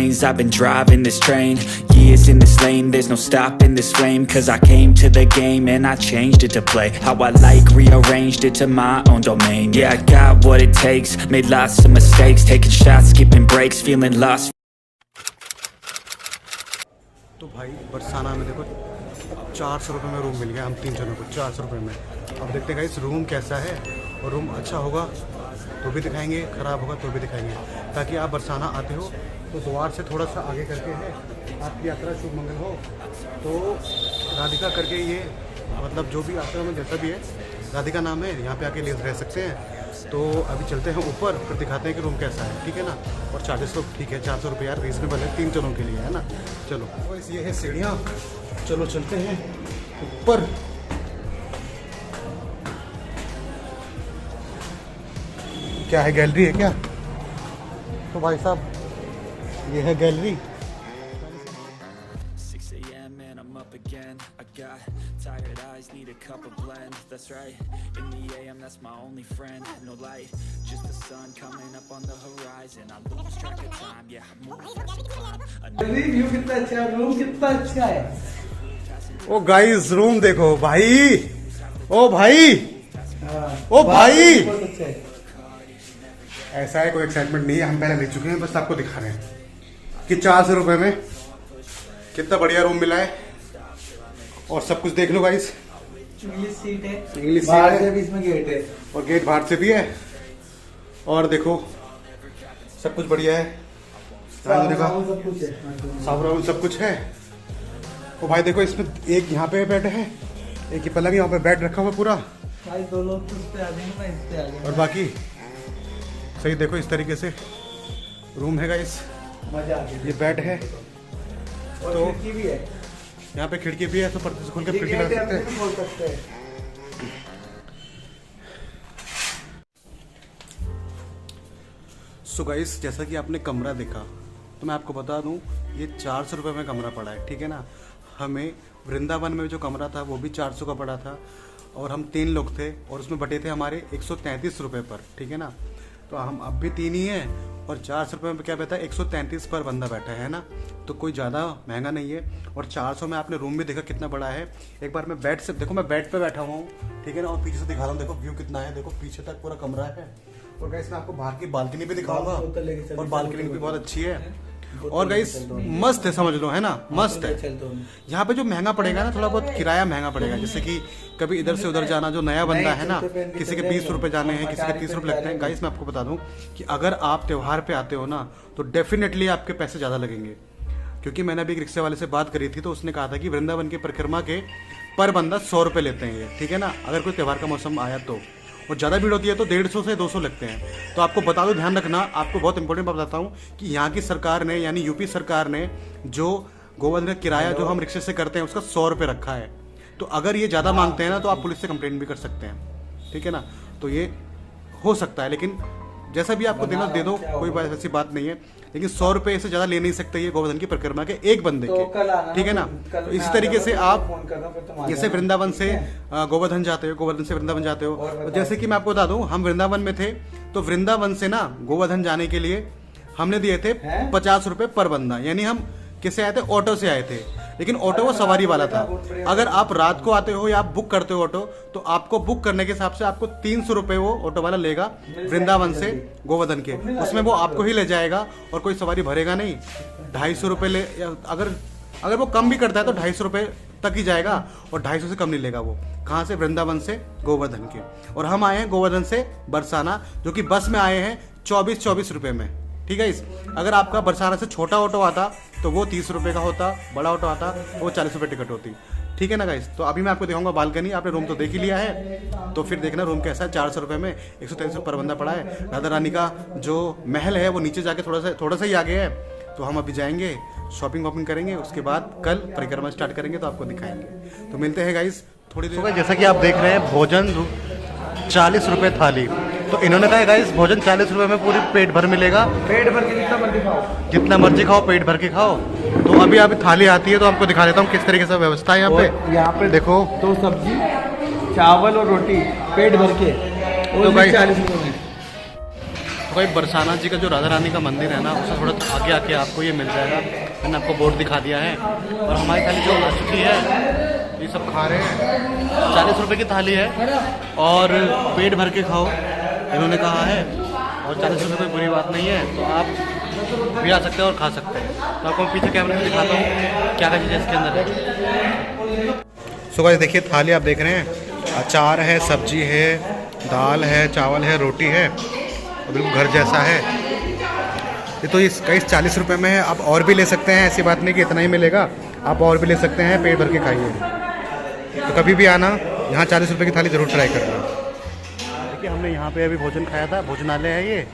lanes, I've been driving this train. Years in this lane, there's no stopping this flame. Cause I came to the game and I changed it to play how I like, rearranged it to my own domain. Yeah, I got what it takes, made lots of mistakes, taking shots, skipping breaks, feeling lost. तो भाई बरसाना में देखो 400 रुपये में room मिल गया हम 3 जनों को 400 रुपये में। अब देखते हैं इस रूम कैसा है, और रूम अच्छा होगा तो भी दिखाएंगे, ख़राब होगा तो भी दिखाएंगे, ताकि आप बरसाना आते हो तो द्वार से थोड़ा सा आगे करके है आपकी यात्रा शुभ मंगल हो। तो राधिका करके ये मतलब जो भी आश्रम में जैसा भी है राधिका नाम है, यहाँ पे आके रह सकते हैं। तो अभी चलते हैं ऊपर, फिर दिखाते हैं कि रूम कैसा है, ठीक है ना। और चार्जेस तो ठीक है, 400 रुपये यार रीजनेबल है 3 जनों के लिए, है ना। चलो बस ये है सीढ़ियाँ, चलो चलते हैं ऊपर। क्या है, गैलरी है क्या? तो भाई साहब ये है gallery. 6 a.m. and I'm up again. I got tired eyes, need a cup of blend. That's right, in the AM, that's my only friend. No light, just the sun coming up on the horizon. I lose track of time, yeah, I move fast to climb. View कितना अच्छा है, room कितना अच्छा है। ओ guys room देखो भाई, ओ भाई, ओ भाई, बहुत अच्छा है। ऐसा है कोई एक्साइटमेंट नहीं है, हम पहले ले चुके हैं, बस आपको दिखा रहे हैं कि 400 रुपये में कितना बढ़िया रूम मिला है। और सब कुछ देख लो गाइस, इंग्लिश सीट है, इंग्लिश सीट बाहर है, से भी इसमें गेट है, और गेट बाहर से भी है। और देखो सब कुछ बढ़िया है, सब कुछ है, साबुन सब कुछ है। और भाई देखो इसमें एक यहाँ पे बेड है, एक ही पलंग यहाँ पे बेड रखा हुआ पूरा, भाई 2 लोग तो इस पे आ जाएंगे ना, इस पे आ जाएंगे। और बाकी सही देखो इस तरीके से रूम है गाइस, मजा आ गया। ये बेड है, और तो खिड़की भी है, यहाँ पे खिड़की भी है, तो पर्दे से खोल के ये खिड़की गेट लगा है, सकते अपने भी हैं। खोल सकते हैं। सो गाइस जैसा कि आपने कमरा देखा, तो मैं आपको बता दूं ये 400 रुपये में कमरा पड़ा है, ठीक है ना। हमें वृंदावन में जो कमरा था वो भी 400 का पड़ा था, और हम 3 लोग थे, और उसमें बटे थे हमारे 133 रुपये पर, ठीक है ना। तो हम अब भी 3 ही हैं, और 400 रुपये में क्या बैठा है, 133 पर बंदा बैठा है ना। तो कोई ज़्यादा महंगा नहीं है। और 400 में आपने रूम भी देखा कितना बड़ा है। एक बार मैं बेड से देखो, मैं बेड पे बैठा हुआ हूँ, ठीक है ना, और पीछे से दिखा रहा हूँ, देखो व्यू कितना है, देखो पीछे तक पूरा कमरा है। और गाइस मैं आपको बाहर की बालकनी भी दिखाऊंगा, और बालकनी भी बहुत अच्छी है, और गाइस मस्त है, समझ लो, है ना, मस्त है। यहाँ पे जो महंगा पड़ेगा ना, थोड़ा बहुत किराया महंगा पड़ेगा, जैसे कि कभी इधर से उधर जाना, जो नया बंदा है ना, किसी के 20 रुपए जाने हैं, किसी के 30 रुपए लगते हैं। गाइस मैं आपको बता दूं कि अगर आप त्योहार पे आते हो ना, तो डेफिनेटली आपके पैसे ज्यादा लगेंगे, क्योंकि मैंने अभी एक रिक्शे वाले से बात करी थी, तो उसने कहा था कि वृंदावन की परिक्रमा के पर बंदा 100 रुपए लेते हैं ये, ठीक है ना, अगर कोई त्योहार का मौसम आया तो। और ज़्यादा भीड़ होती है तो 150 से 200 लगते हैं। तो आपको बता दो, ध्यान रखना, आपको बहुत इंपॉर्टेंट बात बताता हूँ कि यहाँ की सरकार ने, यानी यूपी सरकार ने, जो गोवर्धन का किराया जो हम रिक्शे से करते हैं उसका 100 रुपये रखा है। तो अगर ये ज़्यादा मांगते हैं ना, तो आप पुलिस से कंप्लेंट भी कर सकते हैं, ठीक है ना। तो ये हो सकता है, लेकिन जैसा भी आपको देना दे दो, कोई ऐसी बात नहीं है, लेकिन 100 रुपये से ज़्यादा ले नहीं सकते ये गोवर्धन की परिक्रमा के एक बंदे के, ठीक है ना। तो इसी तरीके से आप जैसे वृंदावन से गोवर्धन जाते हो, गोवर्धन से वृंदावन जाते हो, तो जैसे कि मैं आपको बता दूं, हम वृंदावन में थे, तो वृंदावन से ना गोवर्धन जाने के लिए हमने दिए थे 50 रुपये पर बंदा, यानी हम किससे आए थे, ऑटो से आए थे, लेकिन ऑटो वो सवारी वाला था। अगर आप रात को आते हो या आप बुक करते हो ऑटो, तो आपको बुक करने के हिसाब से आपको 300 रुपये वो ऑटो वाला लेगा वृंदावन से गोवर्धन के, उसमें वो आपको ही ले जाएगा और कोई सवारी भरेगा नहीं। 250 रुपये ले, अगर वो कम भी करता है तो 250 रुपये तक ही जाएगा, और 250 से कम नहीं लेगा वो। कहाँ से, वृंदावन से गोवर्धन के। और हम आए हैं गोवर्धन से बरसाना, जो कि बस में आए हैं 24 रुपये में, ठीक है। अगर आपका बरसाना से छोटा ऑटो आता तो वो 30 रुपये का होता, बड़ा ऑटो आता वो 40 रुपये टिकट होती, ठीक है ना गाइस। तो अभी मैं आपको दिखाऊंगा बालकनी, आपने रूम तो देख ही लिया है, तो फिर देखना रूम कैसा है। 400 रुपये में 133 रुपये पर बंदा पड़ा है। राधा रानी का जो महल है वो नीचे जाके थोड़ा सा ही आगे है, तो हम अभी जाएंगे, शॉपिंग वॉपिंग करेंगे, उसके बाद कल परिक्रमा स्टार्ट करेंगे, तो आपको दिखाएंगे। तो मिलते हैं गाइस थोड़ी देर। जैसा कि आप देख रहे हैं, भोजन 40 रुपये थाली, तो इन्होंने कहा गाइस भोजन 40 रुपये में पूरी पेट भर मिलेगा, पेट भर के जितना मर्जी खाओ, पेट भर के खाओ। तो अभी थाली आती है, तो आपको दिखा देता हूँ किस तरीके से व्यवस्था है यहाँ पे देखो, तो सब्जी, चावल और रोटी पेट भर के, तो गाइस 40 रुपये में। तो भाई बरसाना जी का जो राधा रानी का मंदिर है ना, उससे थोड़ा आगे आके आपको ये मिल जाएगा। मैंने आपको बोर्ड दिखा दिया है। और हमारी थाली जो आ चुकी है, ये सब खा रहे हैं। 40 रुपये की थाली है और पेट भर के खाओ इन्होंने कहा है। और 40 रुपये कोई बुरी बात नहीं है, तो आप भी आ सकते हैं और खा सकते हैं। तो आपको पीछे कैमरे में दिखाता हूँ क्या क्या चीज़ें इसके अंदर है। सो गाइस देखिए, थाली आप देख रहे हैं, अचार है, सब्जी है, दाल है, चावल है, रोटी है, बिल्कुल घर जैसा है। ये तो इसका 40 रुपये में है। आप और भी ले सकते हैं, ऐसी बात नहीं कि इतना ही मिलेगा, आप और भी ले सकते हैं। पेट भर के खाइए। तो कभी भी आना, यहाँ 40 रुपये की थाली ज़रूर ट्राई करना। देखिए हमने यहाँ पे अभी भोजन खाया था, भोजनालय है ये।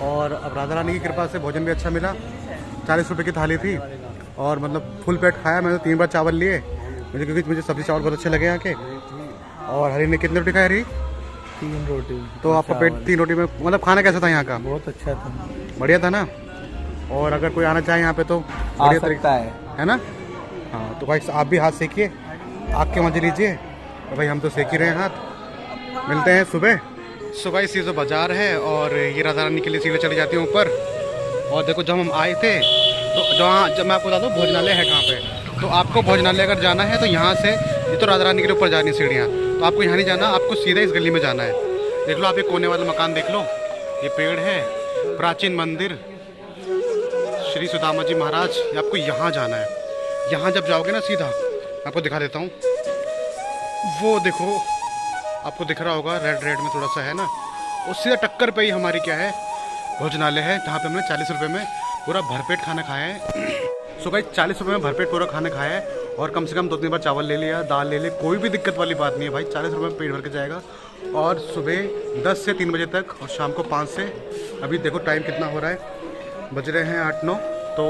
और अब राधा रानी की कृपा से भोजन भी अच्छा मिला। 40 रुपये की थाली थी और मतलब फुल पेट खाया। मैंने 3 बार चावल लिए मुझे, क्योंकि मुझे सब्जी चावल बहुत अच्छे लगे यहाँ के। और हरी ने कितनी रोटी खाई? हरी 3 रोटी। तो आपका पेट 3 रोटी में, मतलब खाना कैसा था यहाँ का? बहुत अच्छा था, बढ़िया था ना। और अगर कोई आना चाहे यहाँ पे तो आ सकता है ना। हाँ तो भाई आप भी हाथ सेकिए, आग के मजे लीजिए। तो भाई हम तो सेक ही रहे हैं हाथ। मिलते हैं सुबह। सुबह इसी जो बाजार है और ये राधा रानी के लिए सीढ़ी चली जाती है ऊपर। और देखो जब हम आए थे तो जब मैं आपको बता दूँ भोजनालय है कहाँ पे, तो आपको भोजनालय अगर जाना है तो यहाँ से, ये तो राधा रानी के ऊपर जानी सीढ़ियाँ, तो आपको यहाँ नहीं जाना, आपको सीधा इस गली में जाना है। देख लो आप ये कोने वाला मकान देख लो, ये पेड़ है, प्राचीन मंदिर श्री सुदामा जी महाराज, ये आपको यहाँ जाना है। यहाँ जब जाओगे ना सीधा, आपको दिखा देता हूँ, वो देखो आपको दिख रहा होगा रेड रेड में थोड़ा सा है ना, उस सीधा टक्कर पे ही हमारी क्या है भोजनालय है, जहाँ पे हमने 40 रुपये में पूरा भरपेट खाना खाया है। सो भाई 40 रुपये में भरपेट पूरा खाना खाया है और कम से कम 2-3 बार चावल ले लिया, दाल ले ली, कोई भी दिक्कत वाली बात नहीं है भाई। 40 रुपये में पेट भर के जाएगा। और सुबह 10 से 3 बजे तक और शाम को 5 से, अभी देखो टाइम कितना हो रहा है, बज रहे हैं 8-9, तो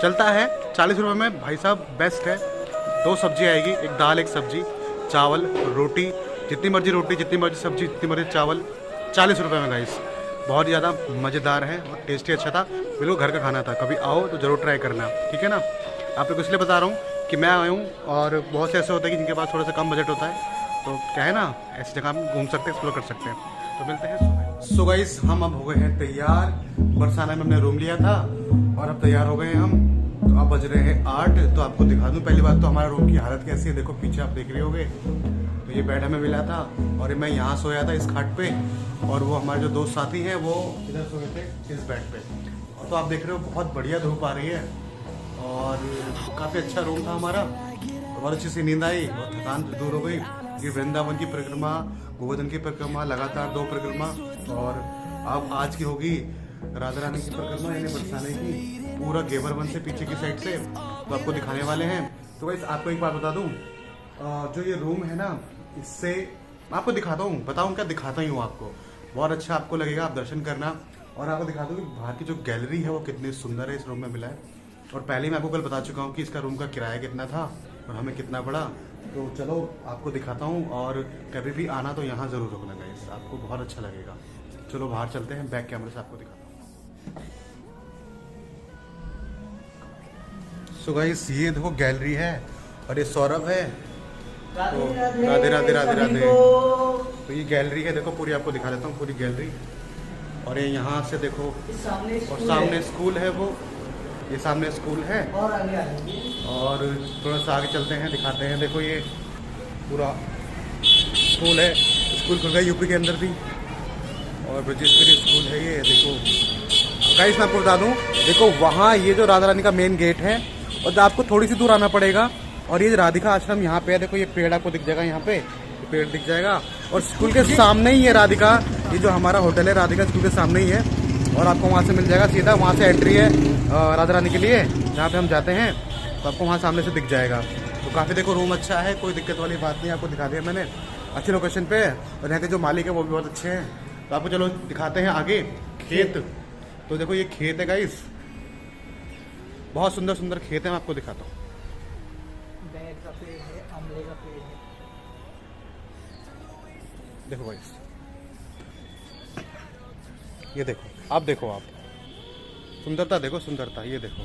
चलता है। 40 रुपये में भाई साहब बेस्ट है। 2 सब्जी आएगी, एक दाल एक सब्जी, चावल रोटी, जितनी मर्जी रोटी, जितनी मर्जी सब्जी, जितनी मर्जी चावल, 40 रुपये में गाइस। बहुत ज़्यादा मज़ेदार है और टेस्टी अच्छा था, बिल्कुल घर का खाना था। कभी आओ तो ज़रूर ट्राई करना, ठीक है ना। आप लोग इसलिए बता रहा हूँ कि मैं आया हूँ और बहुत से ऐसे होते हैं कि जिनके पास थोड़ा सा कम बजट होता है, तो क्या है ना, ऐसी जगह हम घूम सकते हैं, एक्सप्लोर कर सकते हैं। तो मिलते हैं सुबह। सो गाइस हम अब हो गए हैं तैयार। बरसाना में हमने रूम लिया था और अब तैयार हो गए हैं हम। तो अब बज रहे हैं 8। तो आपको दिखा दूँ पहली बात तो हमारा रूम की हालत कैसी है। देखो पीछे आप देख रहे होगे, तो ये बेड हमें मिला था और मैं यहाँ सोया था इस खाट पे, और वो हमारे जो दोस्त साथी हैं वो इधर सोए थे इस बेड पे। तो आप देख रहे हो बहुत बढ़िया धूप आ रही है और काफ़ी अच्छा रूम था हमारा। बहुत अच्छी सी नींद आई और थकान दूर हो गई। ये वृंदावन की परिक्रमा, गोवर्धन की परिक्रमा, लगातार 2 परिक्रमा, और अब आज की होगी राधा रानी की परिक्रमा, यानी बरसाने की, पूरा गेवरवन से पीछे की साइड से, तो आपको दिखाने वाले हैं। तो वैसे आपको एक बात बता दूँ, जो ये रूम है ना, इससे आपको दिखाता हूँ, बताऊँ क्या, दिखाता ही हूँ आपको, बहुत अच्छा आपको लगेगा, आप दर्शन करना। और आपको दिखा दूँ कि बाहर की जो गैलरी है वो कितनी सुंदर है इस रूम में मिला है। और पहले मैं आपको कल बता चुका हूँ कि इसका रूम का किराया कितना था और हमें कितना पड़ा। तो चलो आपको दिखाता हूँ, और कभी भी आना तो यहाँ ज़रूर रुकना गाइस, आपको बहुत अच्छा लगेगा। चलो बाहर चलते हैं, बैक कैमरे से आपको दिखाता हूँ। सो गाइस ये देखो गैलरी है और ये सौरभ है। तो राधे राधे राधे राधे। तो ये गैलरी है, देखो पूरी आपको दिखा देता हूँ पूरी गैलरी। और ये यहाँ से देखो, और सामने स्कूल है, वो ये सामने स्कूल है। और थोड़ा सा आगे चलते हैं, दिखाते हैं। देखो ये पूरा स्कूल है, स्कूल खुल गया यूपी के अंदर भी, और ब्रजेश्वरी स्कूल है ये। देखो गाइस मैं आपको बता दूँ, देखो वहाँ ये जो राधा रानी का मेन गेट है, और आपको थोड़ी सी दूर आना पड़ेगा। और ये राधिका आश्रम यहाँ पे है, देखो ये पेड़ आपको दिख जाएगा, यहाँ पे पेड़ दिख जाएगा। और स्कूल के सामने ही है राधिका, ये जो हमारा होटल है राधिका स्कूल के सामने ही है। और आपको वहाँ से मिल जाएगा सीधा, वहाँ से एंट्री है राधा रानी के लिए, जहाँ पे हम जाते हैं, तो आपको वहाँ सामने से दिख जाएगा। तो काफ़ी देखो रूम अच्छा है, कोई दिक्कत वाली बात नहीं, आपको दिखा दिया मैंने, अच्छी लोकेशन पे है। और यहाँ के जो मालिक है वो भी बहुत अच्छे हैं। तो आपको चलो दिखाते हैं आगे खेत। तो देखो ये खेत है गाइस, बहुत सुंदर सुंदर खेत है, मैं आपको दिखाता हूँ। बेर का पेड़ है, आंवले का पेड़ है। देखो गाइस, ये देखो, आप देखो, आप सुंदरता देखो, सुंदरता ये देखो,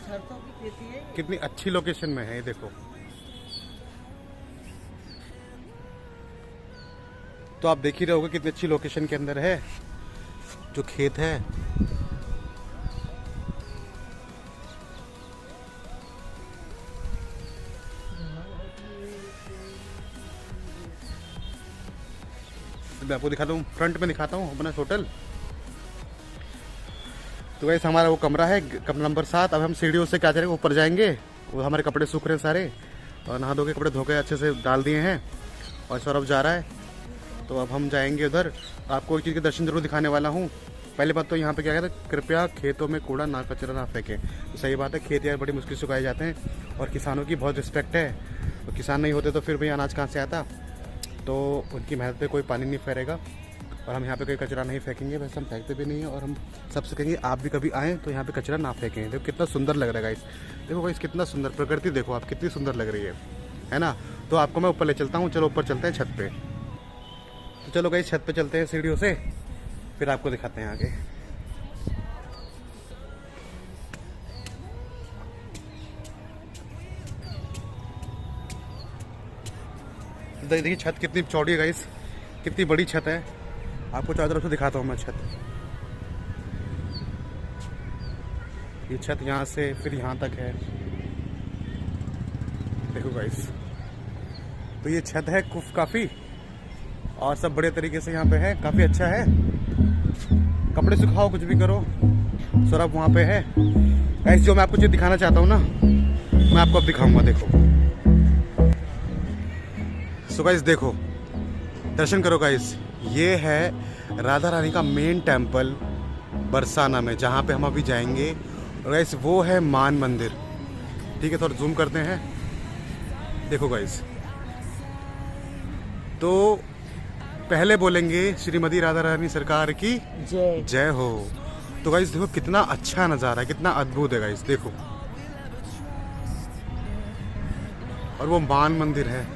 सरसों की खेती है। कितनी अच्छी लोकेशन में है ये देखो। तो आप देख ही रहोगे कितनी अच्छी लोकेशन के अंदर है। जो खेत है मैं आपको दिखाता हूँ, फ्रंट में दिखाता हूँ अपना होटल। तो गाइस हमारा वो कमरा है, कमरा नंबर 7। अब हम सीढ़ियों से क्या करेंगे, ऊपर जाएंगे। वो हमारे कपड़े सूख रहे हैं सारे, और नहा धो के कपड़े धो के अच्छे से डाल दिए हैं, और सौरभ जा रहा है। तो अब हम जाएंगे उधर। आपको एक चीज़ के दर्शन जरूर दिखाने वाला हूँ। पहली बात तो यहाँ पे क्या कहते हैं, कृपया खेतों में कूड़ा ना कचरा ना फेंकें। तो सही बात है, खेत यार बड़ी मुश्किल से उगाए जाते हैं, और किसानों की बहुत रिस्पेक्ट है। और किसान नहीं होते तो फिर भी अनाज कहाँ से आता। तो उनकी मेहनत पे कोई पानी नहीं फेरेगा, और हम यहाँ पे कोई कचरा नहीं फेंकेंगे। वैसे हम फेंकते भी नहीं हैं, और हम सबसे कहेंगे आप भी कभी आएँ तो यहाँ पे कचरा ना फेंकें। देखो कितना सुंदर लग रहा है गाइस, देखो गाइस कितना सुंदर प्रकृति, देखो आप कितनी सुंदर लग रही है ना। तो आपको मैं ऊपर ले चलता हूँ, चलो ऊपर चलते हैं छत पे। तो चलो गाइस छत पे चलते हैं सीढ़ियों से, फिर आपको दिखाते हैं आगे। देखिए छत कितनी चौड़ी है गाइस, कितनी बड़ी छत है। आपको चारों तरफ से दिखाता हूँ मैं छत। ये छत यहाँ से फिर यहाँ तक है, देखो गाइस। तो ये छत है काफ़ी, और सब बड़े तरीके से यहाँ पे है, काफ़ी अच्छा है। कपड़े सुखाओ, कुछ भी करो। सौरभ वहाँ पे है गाइस। जो मैं आपको चीज़ दिखाना चाहता हूँ ना, मैं आपको अब दिखाऊंगा, देखो। सो गाइस देखो, दर्शन करो गाइस। ये है राधा रानी का मेन टेम्पल बरसाना में, जहाँ पे हम अभी जाएंगे। और गाइस वो है मान मंदिर, ठीक है। थोड़ा जूम करते हैं, देखो गाइस। तो पहले बोलेंगे श्रीमती राधा रानी सरकार की जय जय हो। तो गाइस देखो कितना अच्छा नज़ारा है, कितना अद्भुत है गाइस, देखो। और वो मान मंदिर है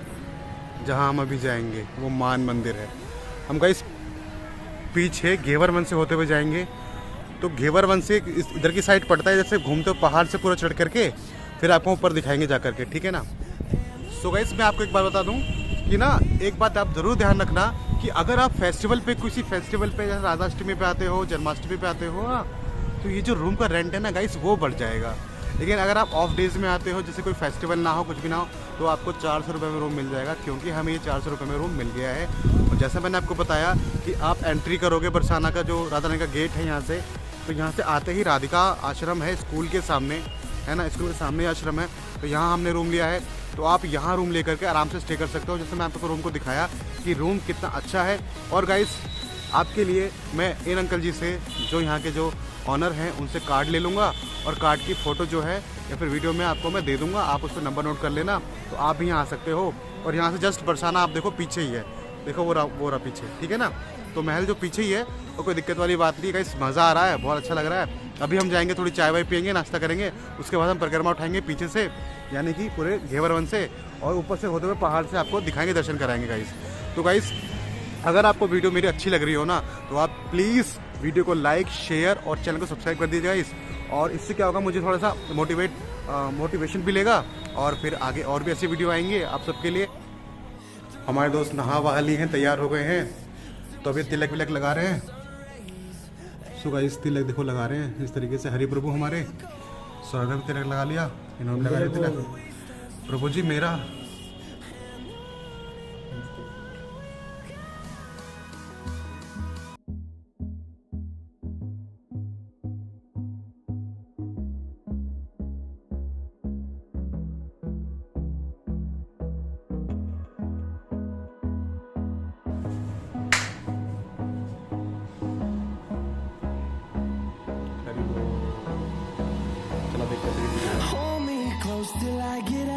जहाँ हम अभी जाएंगे, वो मान मंदिर है। हम गाइस पीछे घेवर वन से होते हुए जाएंगे। तो घेवर वन से इधर की साइड पड़ता है, जैसे घूमते हो पहाड़ से पूरा चढ़ करके, फिर आपको ऊपर दिखाएंगे जा करके, ठीक है ना। सो गाइस मैं आपको एक बात बता दूं कि ना, एक बात आप ज़रूर ध्यान रखना कि अगर आप फेस्टिवल पे, किसी फेस्टिवल पे, जैसे राधाष्टमी पे आते हो, जन्माष्टमी पे आते हो ना, तो ये जो रूम का रेंट है ना गाइस, वो बढ़ जाएगा। लेकिन अगर आप ऑफ डेज में आते हो, जैसे कोई फेस्टिवल ना हो, कुछ भी ना हो, तो आपको 400 रुपये में रूम मिल जाएगा, क्योंकि हमें ये 400 रुपये में रूम मिल गया है। और जैसा मैंने आपको बताया कि आप एंट्री करोगे बरसाना का, जो राधा रानी का गेट है यहाँ से, तो यहाँ से आते ही राधिका आश्रम है स्कूल के सामने, है ना, स्कूल के सामने आश्रम है। तो यहाँ हमने रूम लिया है, तो आप यहाँ रूम लेकर के आराम से स्टे कर सकते हो। जैसे मैं आपको रूम को दिखाया कि रूम कितना अच्छा है। और गाइस आपके लिए मैं इन अंकल जी से, जो यहाँ के जो ऑनर हैं, उनसे कार्ड ले लूँगा, और कार्ड की फ़ोटो जो है या फिर वीडियो में आपको मैं दे दूँगा, आप उस पर नंबर नोट कर लेना। तो आप भी यहाँ आ सकते हो। और यहाँ से जस्ट बरसाना आप देखो पीछे ही है, देखो वो रहा पीछे, ठीक है ना। तो महल जो पीछे ही है, तो कोई दिक्कत वाली बात नहीं है गाइस, मज़ा आ रहा है, बहुत अच्छा लग रहा है। अभी हम जाएंगे, थोड़ी चाय वाय पियेंगे, नाश्ता करेंगे, उसके बाद हम परिक्रमा उठाएंगे पीछे से, यानी कि पूरे घेवर वन से, और ऊपर से होते हुए पहाड़ से आपको दिखाएंगे, दर्शन कराएंगे गाइस। तो गाइस अगर आपको वीडियो मेरी अच्छी लग रही हो ना, तो आप प्लीज़ वीडियो को लाइक, शेयर और चैनल को सब्सक्राइब कर दीजिए गाइस। और इससे क्या होगा, मुझे थोड़ा सा मोटिवेशन भी लेगा, और फिर आगे और भी ऐसी वीडियो आएंगे आप सबके लिए। हमारे दोस्त नहा वहा लिए हैं, तैयार हो गए हैं, तो अभी तिलक विलक लगा रहे हैं। सो गाइस तिलक देखो लगा रहे हैं इस तरीके से। हरि प्रभु हमारे सौरभ ने तिलक लगा लिया, इन्होंने लगा लिया तिलक। प्रभु जी मेरा Hold me close till I get